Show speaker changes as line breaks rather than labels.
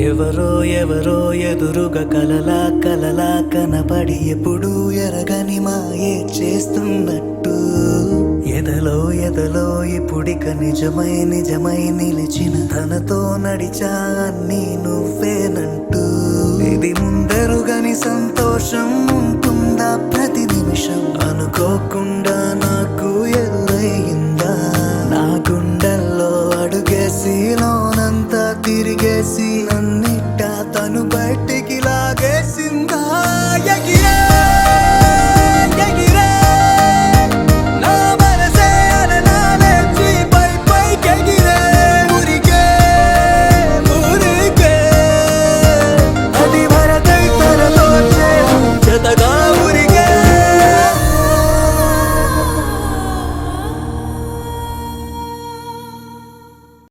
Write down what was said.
ఎవరో ఎవరో ఎదురుగా కలలా కలలా కనపడి ఎప్పుడు ఎరగని మాయే చేస్తున్నట్టు ఎదలో ఎదలో ఇప్పుడిక నిజమై నిజమై నిలిచిన తనతో నడిచా అన్నీ నువ్వేనంటూ ఇది ముందరుగని సంతోషం ఉంటుందా ప్రతి నిమిషం అనుకోకుండా నాకు ఎదురయ్యిందా నా గుండెల్లో అడుగేసి లోనంతా తిరిగేసి